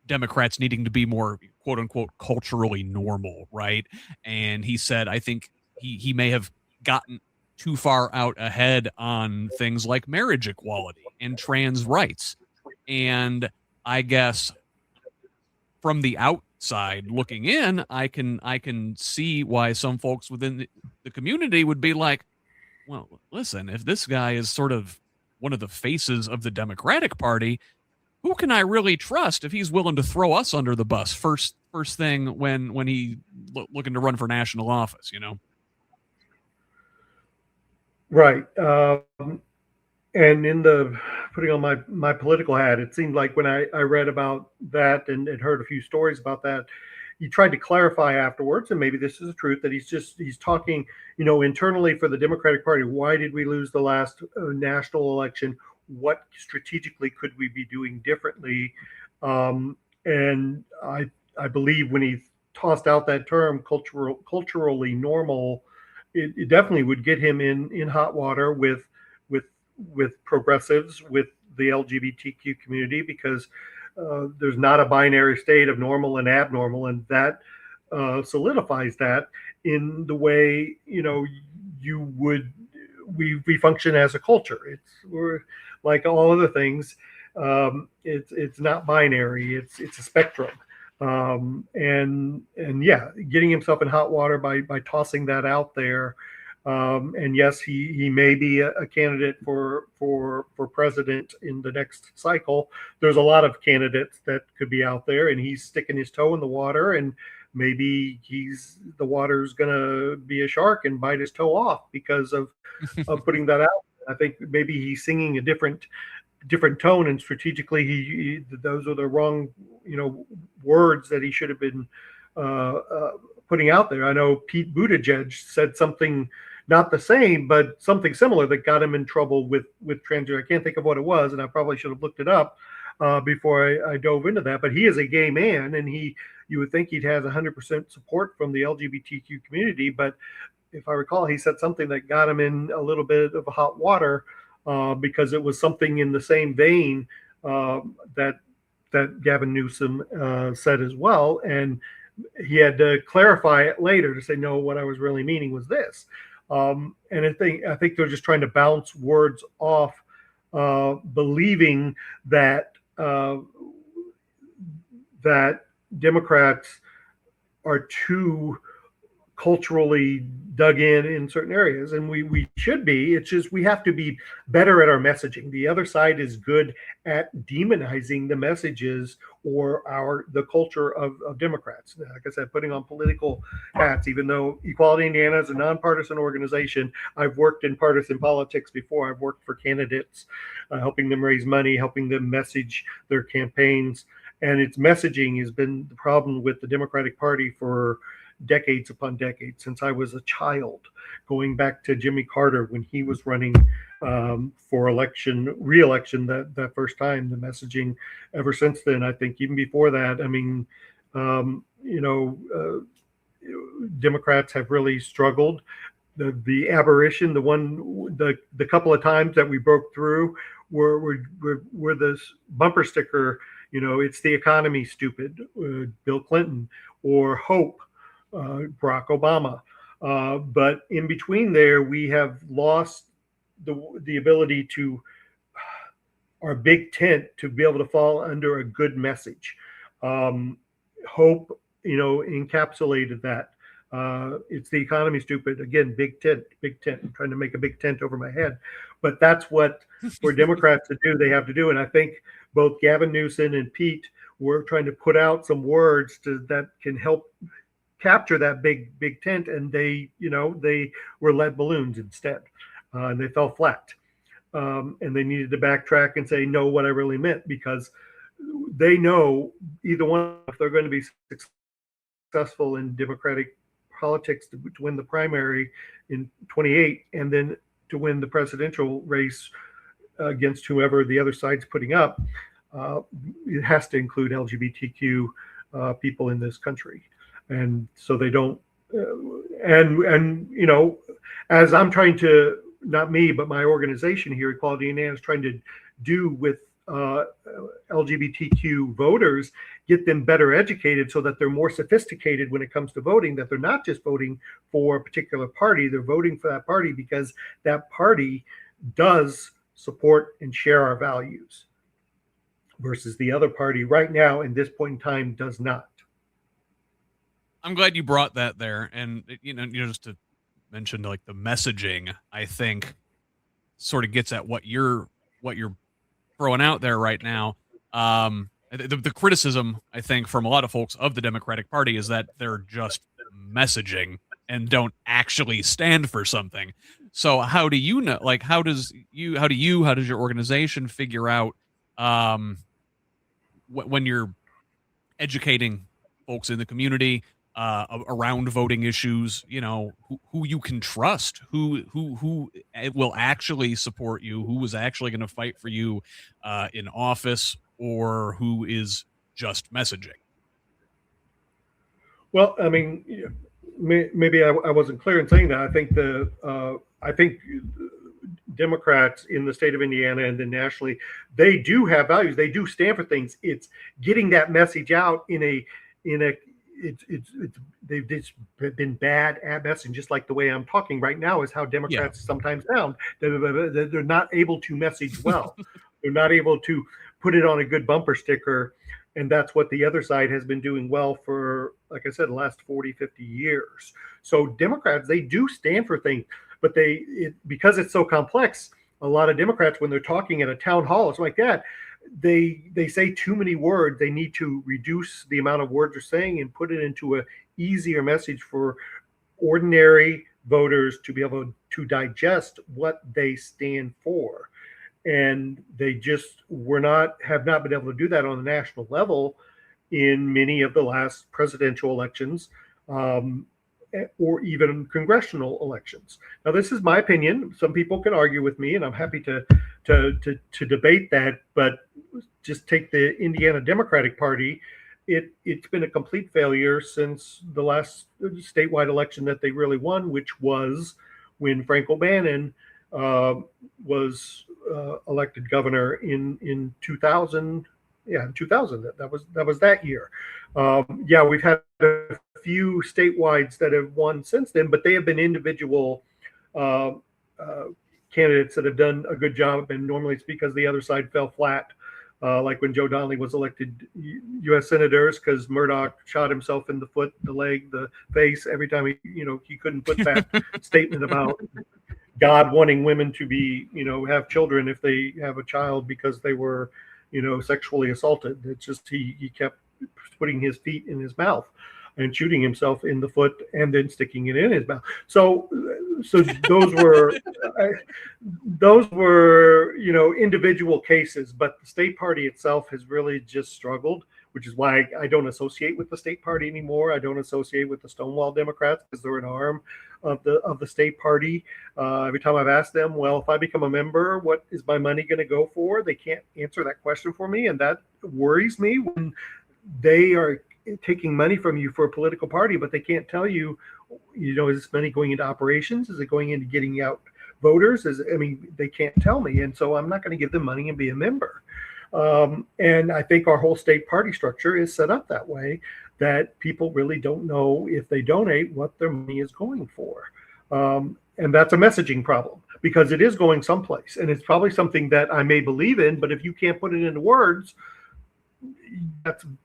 [SPEAKER 1] Democrats needing to be more, quote unquote, culturally normal, right? And he said, I think he may have gotten too far out ahead on things like marriage equality and trans rights. And I guess from the outside looking in, I can see why some folks within the community would be like, well, listen, if this guy is sort of one of the faces of the Democratic Party, who can I really trust if he's willing to throw us under the bus first thing when he looking to run for national office,
[SPEAKER 2] Right. And in the putting on my political hat, it seemed like when I read about that and heard a few stories about that, he tried to clarify afterwards, and maybe this is the truth, that he's talking, internally for the Democratic Party. Why did we lose the last national election? What strategically could we be doing differently? And I believe when he tossed out that term, culturally normal, it definitely would get him in hot water with progressives, with the LGBTQ community, because there's not a binary state of normal and abnormal, and that solidifies that in the way we function as a culture. We're like all other things. It's not binary. It's a spectrum. And yeah, getting himself in hot water by tossing that out there. And yes, he may be a candidate for president in the next cycle. There's a lot of candidates that could be out there, and he's sticking his toe in the water, and maybe the water's gonna be a shark and bite his toe off because of putting that out. I think maybe he's singing a different tone, and strategically those are the wrong words that he should have been putting out there. I know Pete Buttigieg said something not the same, but something similar that got him in trouble with transgender. I can't think of what it was, and I probably should have looked it up before I dove into that. But he is a gay man, and you would think he'd have 100% support from the LGBTQ community. But if I recall, he said something that got him in a little bit of hot water because it was something in the same vein that Gavin Newsom said as well. And he had to clarify it later to say, no, what I was really meaning was this. And I think they're just trying to bounce words off, believing that that Democrats are too culturally dug in certain areas, and we should be. It's just we have to be better at our messaging. The other side is good at demonizing the messages or the culture of Democrats. Like I said, putting on political hats. Even though Equality Indiana is a nonpartisan organization, I've worked in partisan politics before. I've worked for candidates, helping them raise money, helping them message their campaigns, and its messaging has been the problem with the Democratic Party for decades upon decades, since I was a child, going back to Jimmy Carter when he was running for re-election that first time. The messaging ever since then, I think even before that, I mean, Democrats have really struggled. The aberration, the couple of times that we broke through were this bumper sticker, it's the economy, stupid, Bill Clinton, or hope, Barack Obama. But in between there, we have lost the ability to our big tent to be able to fall under a good message. Hope, encapsulated that. It's the economy, stupid. Again, big tent. I'm trying to make a big tent over my head. But that's what for Democrats to do, they have to do. And I think both Gavin Newsom and Pete were trying to put out some words that can help capture that big tent, and they were lead balloons instead, and they fell flat, and they needed to backtrack and say, no, what I really meant, because they know either one, if they're going to be successful in Democratic politics to win the primary in 28 and then to win the presidential race against whoever the other side's putting up, it has to include LGBTQ people in this country. And so they don't, as I'm trying to, not me, but my organization here, Equality Indiana, is trying to do with LGBTQ voters, get them better educated so that they're more sophisticated when it comes to voting, that they're not just voting for a particular party, they're voting for that party because that party does support and share our values, versus the other party right now in this point in time does not.
[SPEAKER 1] I'm glad you brought that there. And, just to mention, like, the messaging, I think sort of gets at what you're throwing out there right now. The criticism, I think, from a lot of folks of the Democratic Party is that they're just messaging and don't actually stand for something. So how do you know, like, how does your organization figure out when you're educating folks in the community around voting issues, who you can trust, who will actually support you, who is actually going to fight for you in office, or who is just messaging?
[SPEAKER 2] Well, I mean, maybe I wasn't clear in saying that. I think Democrats in the state of Indiana and then nationally, they do have values. They do stand for things. It's getting that message out they've just been bad at messaging, just like the way I'm talking right now is how Democrats sometimes sound. They're not able to message well. They're not able to put it on a good bumper sticker. And that's what the other side has been doing well for, like I said, the last 40, 50 years. So Democrats, they do stand for things, but because it's so complex, a lot of Democrats, when they're talking at a town hall, it's like that. They say too many words. They need to reduce the amount of words they're saying and put it into a easier message for ordinary voters to be able to digest what they stand for. And they just have not been able to do that on the national level in many of the last presidential elections, or even congressional elections. Now, this is my opinion. Some people can argue with me, and I'm happy to debate that. But just take the Indiana Democratic Party. It's been a complete failure since the last statewide election that they really won, which was when Frank O'Bannon was elected governor in 2000. Yeah, in 2000. That was that year. We've had a few statewides that have won since then, but they have been individual candidates that have done a good job, and normally it's because the other side fell flat like when Joe Donnelly was elected U.S. senators, because Murdoch shot himself in the foot, the leg, the face every time he couldn't put that statement about God wanting women to be, have children if they have a child because they were, sexually assaulted. It's just he kept putting his feet in his mouth and shooting himself in the foot and then sticking it in his mouth. So those were individual cases, but the state party itself has really just struggled, which is why I don't associate with the state party anymore. I don't associate with the Stonewall Democrats because they're an arm of the state party. Every time I've asked them, well, if I become a member, what is my money going to go for? They can't answer that question for me, and that worries me when they are taking money from you for a political party, but they can't tell you, is this money going into operations? Is it going into getting out voters? They can't tell me. And so I'm not going to give them money and be a member. And I think our whole state party structure is set up that way, that people really don't know if they donate what their money is going for. And that's a messaging problem because it is going someplace. And it's probably something that I may believe in, but if you can't put it into words,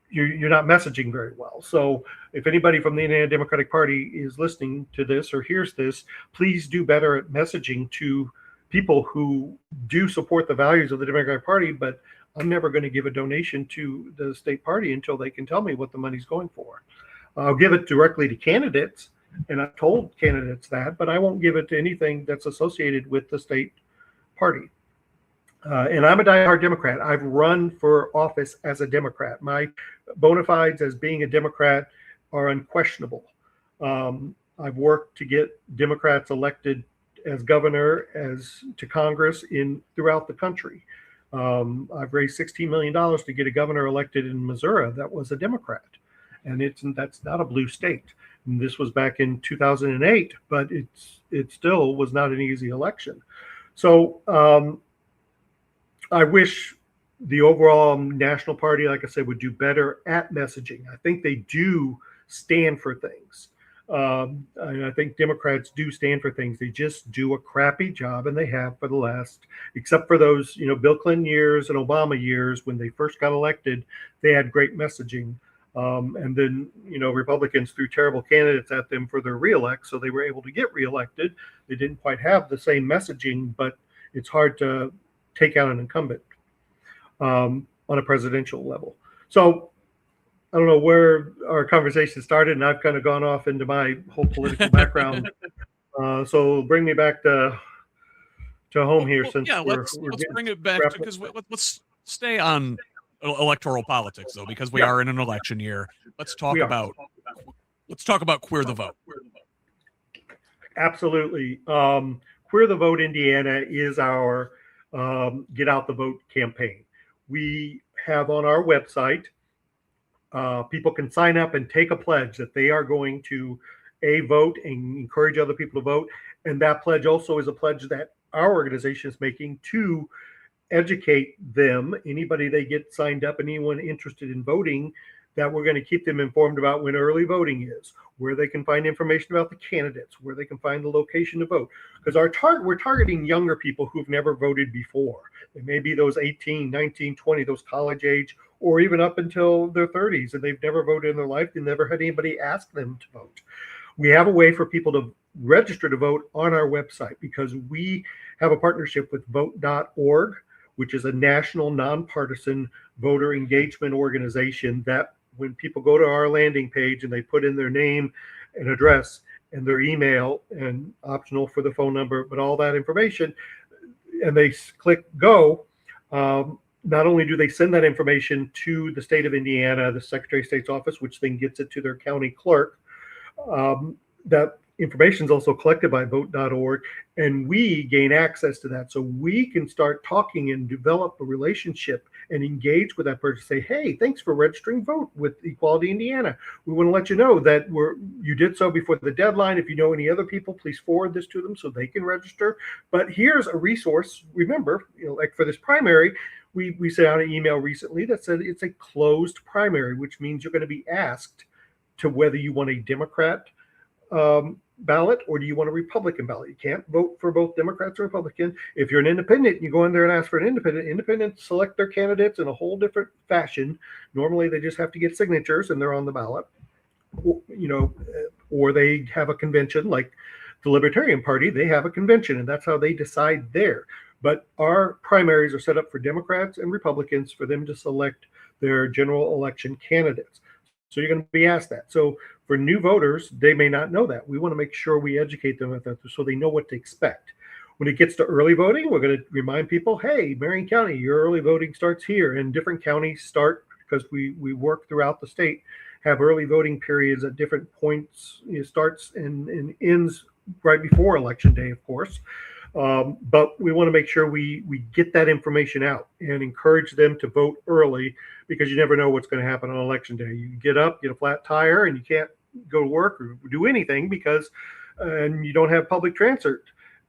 [SPEAKER 2] you're not messaging very well. So if anybody from the Indiana Democratic Party is listening to this or hears this, please do better at messaging to people who do support the values of the Democratic Party, but I'm never going to give a donation to the state party until they can tell me what the money's going for. I'll give it directly to candidates, and I've told candidates that, but I won't give it to anything that's associated with the state party. And I'm a diehard Democrat. I've run for office as a Democrat. My bona fides as being a Democrat are unquestionable. I've worked to get Democrats elected as governor, as to Congress throughout the country. I've raised $16 million to get a governor elected in Missouri that was a Democrat, and that's not a blue state. And this was back in 2008, but it still was not an easy election. So I wish the overall national party, like I said, would do better at messaging. I think they do stand for things. And I think Democrats do stand for things. They just do a crappy job, and they have for the last, except for those, Bill Clinton years and Obama years when they first got elected, they had great messaging. And then, Republicans threw terrible candidates at them for their reelect, so they were able to get reelected. They didn't quite have the same messaging, but it's hard to take out an incumbent on a presidential level. So I don't know where our conversation started, and I've kind of gone off into my whole political background. So bring me back to home here.
[SPEAKER 1] Let's bring it back because let's stay on electoral politics though, because we are in an election year. Let's talk about Queer the Vote.
[SPEAKER 2] Absolutely. Queer the Vote Indiana is our Get Out the Vote campaign. We have on our website, people can sign up and take a pledge that they are going to vote and encourage other people to vote. And that pledge also is a pledge that our organization is making to educate them, anybody they get signed up, anyone interested in voting, that we're going to keep them informed about when early voting is, where they can find information about the candidates, where they can find the location to vote. Because we're targeting younger people who've never voted before. They may be those 18, 19, 20, those college age, or even up until their 30s, and they've never voted in their life. They never had anybody ask them to vote. We have a way for people to register to vote on our website because we have a partnership with vote.org, which is a national nonpartisan voter engagement organization that when people go to our landing page and they put in their name and address and their email and optional for the phone number, but all that information, and they click go, not only do they send that information to the state of Indiana, the Secretary of State's office, which then gets it to their county clerk, that information is also collected by vote.org, and we gain access to that. So we can start talking and develop a relationship and engage with that person. Say, hey, thanks for registering vote with Equality Indiana. We want to let you know that you did so before the deadline. If you know any other people, please forward this to them so they can register. But here's a resource. Remember, like for this primary, we sent out an email recently that said it's a closed primary, which means you're going to be asked to whether you want a Democrat ballot, or do you want a Republican ballot? You can't vote for both Democrats or Republicans. If you're an independent, you go in there and ask for an independent. Independents select their candidates in a whole different fashion. Normally, they just have to get signatures and they're on the ballot. Or they have a convention like the Libertarian Party. They have a convention, and that's how they decide there. But our primaries are set up for Democrats and Republicans for them to select their general election candidates. So you're going to be asked that. So for new voters, they may not know that. We want to make sure we educate them with that so they know what to expect. When it gets to early voting, we're going to remind people, hey, Marion County, your early voting starts here. And different counties start, because we work throughout the state, have early voting periods at different points. It starts and ends right before Election Day, of course. But we want to make sure we get that information out and encourage them to vote early, because you never know what's going to happen on Election Day. You get up, get a flat tire, and you can't go to work or do anything because and you don't have public transit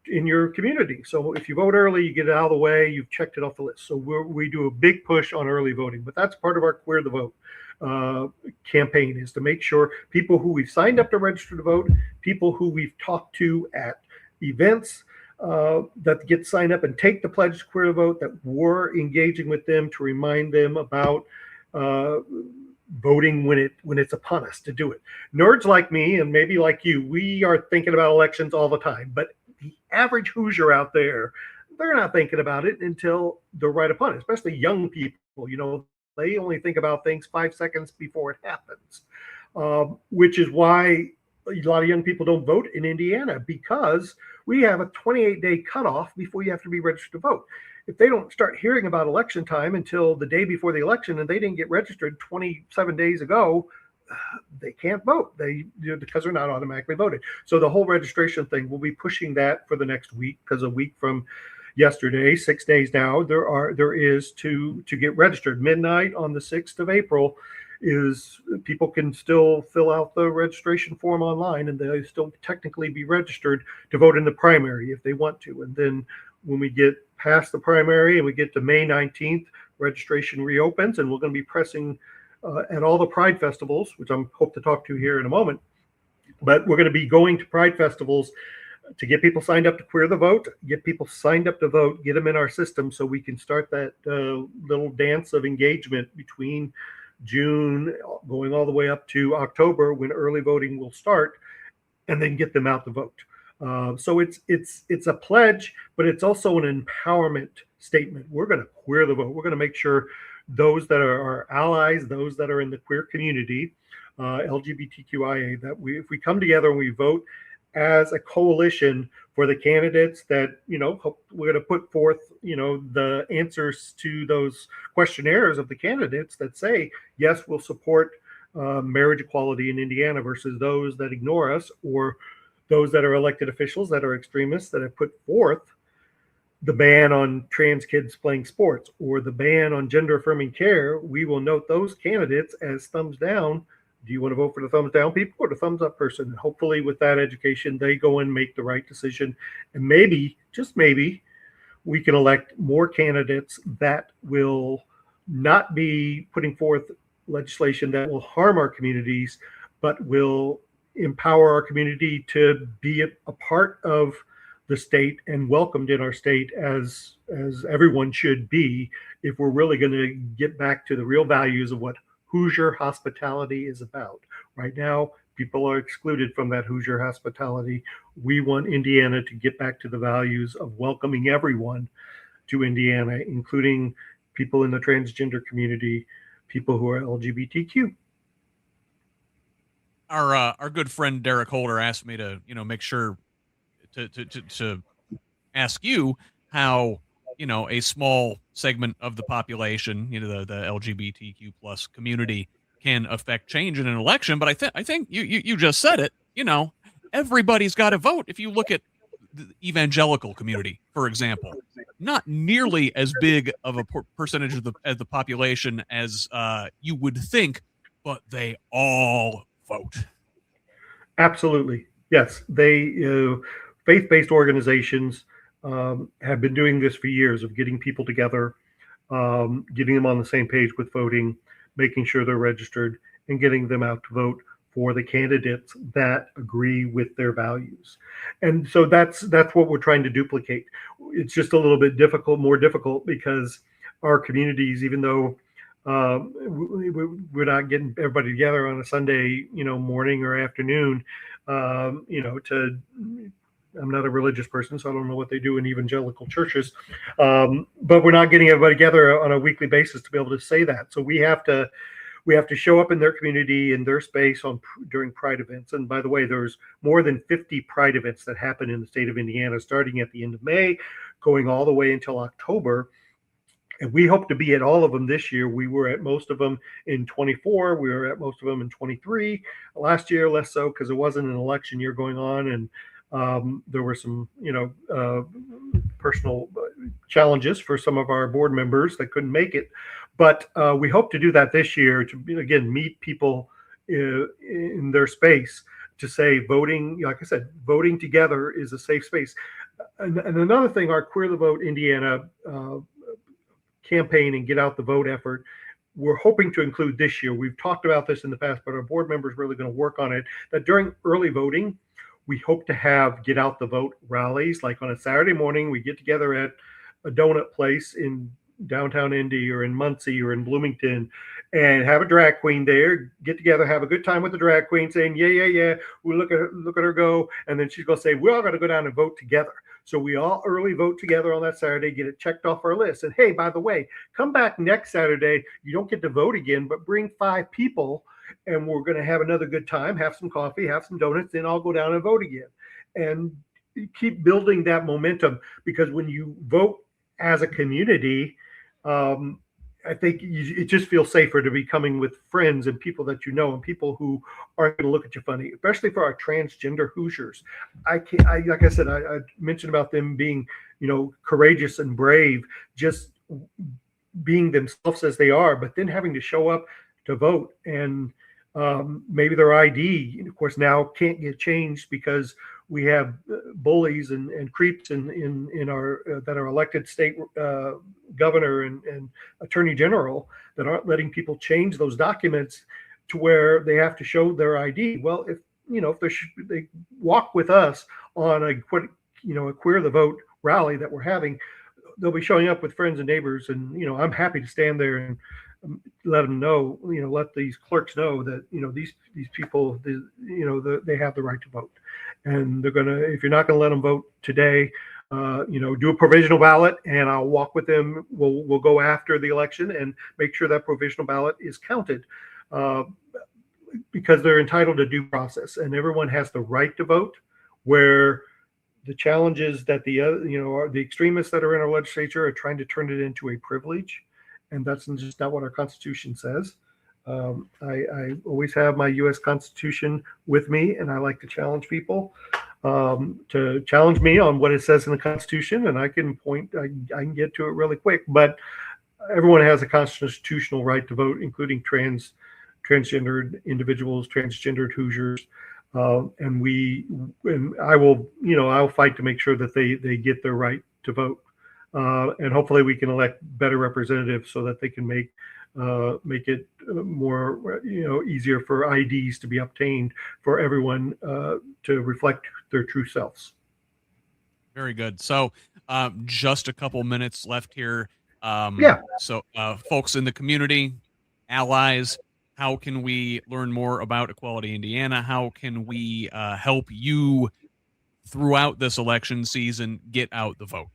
[SPEAKER 2] in your community. So if you vote early, you get it out of the way, you've checked it off the list. So we do a big push on early voting, but that's part of our Queer the Vote campaign, is to make sure people who we've signed up to register to vote, people who we've talked to at events, that get signed up and take the pledge to Queer the Vote, that we're engaging with them to remind them about voting when it's upon us to do it. Nerds like me, and maybe like you, we are thinking about elections all the time, but the average Hoosier out there, they're not thinking about it until they're right upon it, especially young people. They only think about things 5 seconds before it happens, which is why a lot of young people don't vote in Indiana, because we have a 28-day cutoff before you have to be registered to vote. If they don't start hearing about election time until the day before the election and they didn't get registered 27 days ago, they can't vote. Because they're not automatically voted. So the whole registration thing, we'll be pushing that for the next week, because a week from yesterday, 6 days now, there is to get registered. Midnight on the 6th of April is people can still fill out the registration form online, and they still technically be registered to vote in the primary if they want to. And then when we get past the primary and we get to May 19th, registration reopens, and we're going to be pressing at all the Pride festivals, which I hope to talk to here in a moment. But we're going to be going to Pride festivals to get people signed up to Queer the Vote, get people signed up to vote, get them in our system so we can start that little dance of engagement between June going all the way up to October, when early voting will start, and then get them out to vote. So it's a pledge, but it's also an empowerment statement. We're going to Queer the Vote. We're going to make sure those that are our allies, those that are in the queer community, LGBTQIA, that if we come together and we vote as a coalition for the candidates that, we're going to put forth, the answers to those questionnaires of the candidates that say, yes, we'll support marriage equality in Indiana, versus those that ignore us, or those that are elected officials that are extremists that have put forth the ban on trans kids playing sports or the ban on gender affirming care. We will note those candidates as thumbs down. Do you want to vote for the thumbs down people or the thumbs up person? Hopefully with that education, they go and make the right decision. And maybe, just maybe, we can elect more candidates that will not be putting forth legislation that will harm our communities, but will empower our community to be a part of the state and welcomed in our state as everyone should be, if we're really going to get back to the real values of what Hoosier hospitality is about. Right now, people are excluded from that Hoosier hospitality. We want Indiana to get back to the values of welcoming everyone to Indiana, including people in the transgender community, people who are LGBTQ.
[SPEAKER 1] Our good friend Derek Holder asked me to, make sure to ask you how, a small segment of the population, the LGBTQ plus community, can affect change in an election. But I think you just said it. Everybody's got to vote. If you look at the evangelical community, for example, not nearly as big of a percentage of the population as you would think, but they all vote.
[SPEAKER 2] Absolutely, yes. They faith-based organizations have been doing this for years, of getting people together, getting them on the same page with voting, making sure they're registered, and getting them out to vote for the candidates that agree with their values. And so that's what we're trying to duplicate. It's just a little bit more difficult because our communities, even though we're not getting everybody together on a Sunday, morning or afternoon, I'm not a religious person, so I don't know what they do in evangelical churches, but we're not getting everybody together on a weekly basis to be able to say that. So we have to show up in their community, in their space during Pride events. And by the way, there's more than 50 Pride events that happen in the state of Indiana, starting at the end of May, going all the way until October. And we hope to be at all of them this year. We were at most of them in 24. We were at most of them in 23. Last year, less so because it wasn't an election year going on. And there were some, personal challenges for some of our board members that couldn't make it. But we hope to do that this year to, again, meet people in their space to say voting, like I said, voting together is a safe space. And another thing, our Queer the Vote Indiana campaign and Get Out the Vote effort, we're hoping to include this year. We've talked about this in the past, but our board members are really going to work on it, that during early voting, we hope to have Get Out the Vote rallies. Like on a Saturday morning, we get together at a donut place in downtown Indy or in Muncie or in Bloomington and have a drag queen there, get together, have a good time with the drag queen saying, yeah. We look at her go. And then she's going to say, we're all going to go down and vote together. So we all early vote together on that Saturday, get it checked off our list. And hey, by the way, come back next Saturday. You don't get to vote again, but bring 5 people and we're going to have another good time, have some coffee, have some donuts, then I'll go down and vote again. And keep building that momentum, because when you vote as a community, I think it just feels safer to be coming with friends and people that you know and people who aren't going to look at you funny, especially for our transgender Hoosiers. Like I said, I mentioned about them being, courageous and brave, just being themselves as they are, but then having to show up to vote. And maybe their ID, of course, now can't get changed because we have bullies and creeps in our that are elected state governor and attorney general that aren't letting people change those documents to where they have to show their ID. Well, if they walk with us on a Queer the Vote rally that we're having, they'll be showing up with friends and neighbors, and I'm happy to stand there and let them know, let these clerks know that these people, they have the right to vote, and they're gonna, if you're not gonna let them vote today, do a provisional ballot, and I'll walk with them. We'll go after the election and make sure that provisional ballot is counted, because they're entitled to due process, and everyone has the right to vote. Where the challenge is that the extremists that are in our legislature are trying to turn it into a privilege. And that's just not what our Constitution says. I always have my U.S. Constitution with me, and I like to challenge people to challenge me on what it says in the Constitution, and I can I can get to it really quick. But everyone has a constitutional right to vote, including transgendered individuals, transgendered Hoosiers, and I will, I'll fight to make sure that they get their right to vote. And hopefully we can elect better representatives so that they can make it more, easier for IDs to be obtained for everyone to reflect their true selves.
[SPEAKER 1] Very good. So just a couple minutes left here. So folks in the community, allies, how can we learn more about Equality Indiana? How can we help you throughout this election season get out the vote?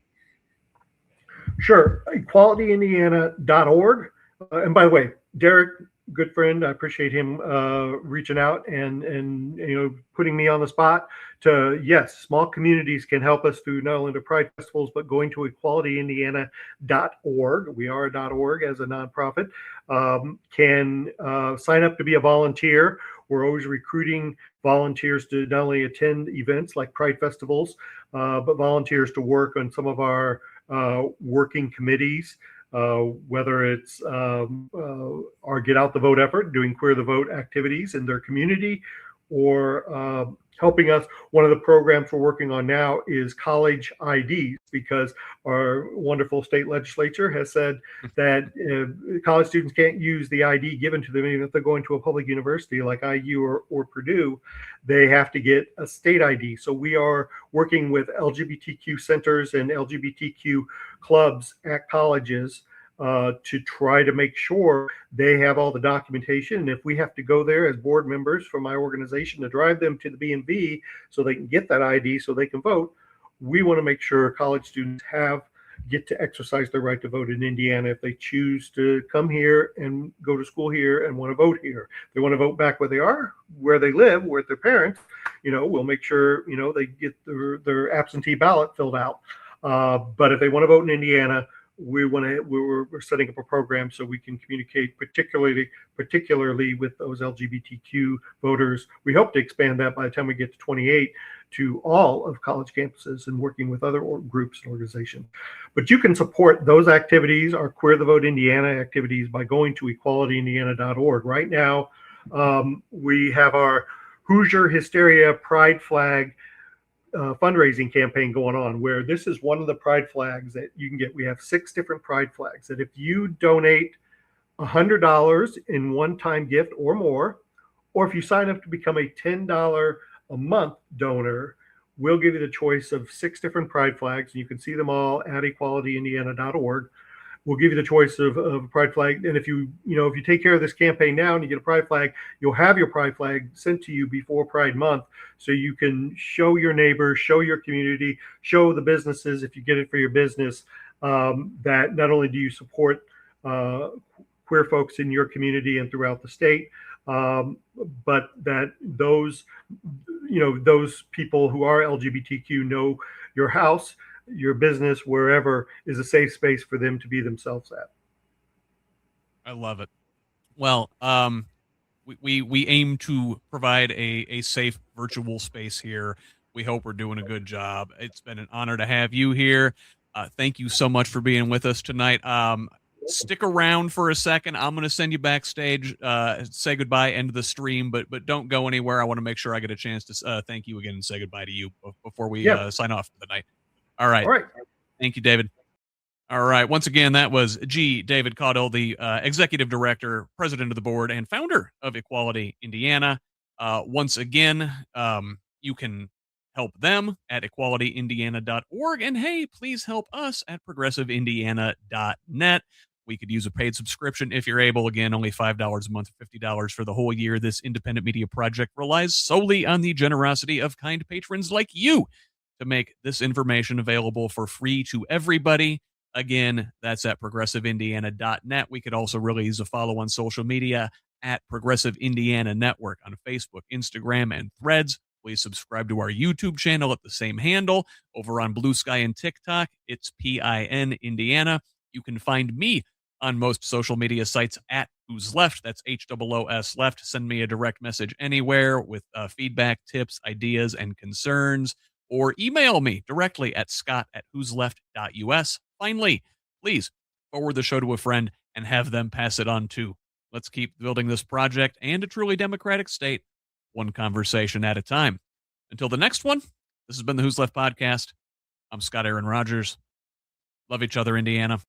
[SPEAKER 2] Sure. EqualityIndiana.org. And by the way, Derek, good friend, I appreciate him reaching out and putting me on the spot to, yes, small communities can help us through not only the Pride festivals, but going to EqualityIndiana.org. We are a .org as a nonprofit. Can sign up to be a volunteer. We're always recruiting volunteers to not only attend events like Pride festivals, but volunteers to work on some of our working committees, whether it's our Get Out the Vote effort, doing Queer the Vote activities in their community, or helping us. One of the programs we're working on now is college IDs, because our wonderful state legislature has said that college students can't use the ID given to them, even if they're going to a public university like IU or Purdue. They have to get a state ID. So we are working with LGBTQ centers and LGBTQ clubs at colleges to try to make sure they have all the documentation. And if we have to go there as board members from my organization to drive them to the B&B so they can get that ID so they can vote, we want to make sure college students get to exercise their right to vote in Indiana if they choose to come here and go to school here and want to vote here. If they want to vote back where they are, where they live, with their parents, we'll make sure, they get their absentee ballot filled out. But if they want to vote in Indiana, we're setting up a program so we can communicate particularly with those LGBTQ voters. We hope to expand that by the time we get to 28 to all of college campuses, and working with other groups and organizations. But you can support those activities, our Queer the Vote Indiana activities, by going to equalityindiana.org. Right now, we have our Hoosier Hysteria Pride Flag fundraising campaign going on, where this is one of the pride flags that you can get. We have 6 different pride flags that if you donate $100 in one-time gift or more, or if you sign up to become a $10 a month donor, we'll give you the choice of 6 different pride flags. And you can see them all at equalityindiana.org. We'll give you the choice of a pride flag. And if you take care of this campaign now and you get a pride flag, you'll have your pride flag sent to you before Pride Month, so you can show your neighbors, show your community, show the businesses, if you get it for your business, that not only do you support queer folks in your community and throughout the state, but that those people who are LGBTQ know your house, your business, wherever, is a safe space for them to be themselves at.
[SPEAKER 1] I love it. Well, we aim to provide a safe virtual space here. We hope we're doing a good job. It's been an honor to have you here. Thank you so much for being with us tonight. Stick around for a second. I'm going to send you backstage, say goodbye, end of the stream, but don't go anywhere. I want to make sure I get a chance to thank you again and say goodbye to you before we sign off for the night. All right. Thank you, David. All right. Once again, that was David Caudill, the executive director, president of the board, and founder of Equality Indiana. Once again, you can help them at equalityindiana.org. And hey, please help us at progressiveindiana.net. We could use a paid subscription if you're able. Again, only $5 a month, $50 for the whole year. This independent media project relies solely on the generosity of kind patrons like you to make this information available for free to everybody. Again, that's at progressiveindiana.net. We could also really use a follow on social media at Progressive Indiana Network on Facebook, Instagram, and Threads. Please subscribe to our YouTube channel at the same handle. Over on Blue Sky and TikTok, it's PIN Indiana. You can find me on most social media sites at HoosLeft. That's HOOS Left. Send me a direct message anywhere with feedback, tips, ideas, and concerns, or email me directly at scott@whosleft.us. Finally, please forward the show to a friend and have them pass it on too. Let's keep building this project and a truly democratic state, one conversation at a time. Until the next one, this has been the Who's Left podcast. I'm Scott Aaron Rogers. Love each other, Indiana.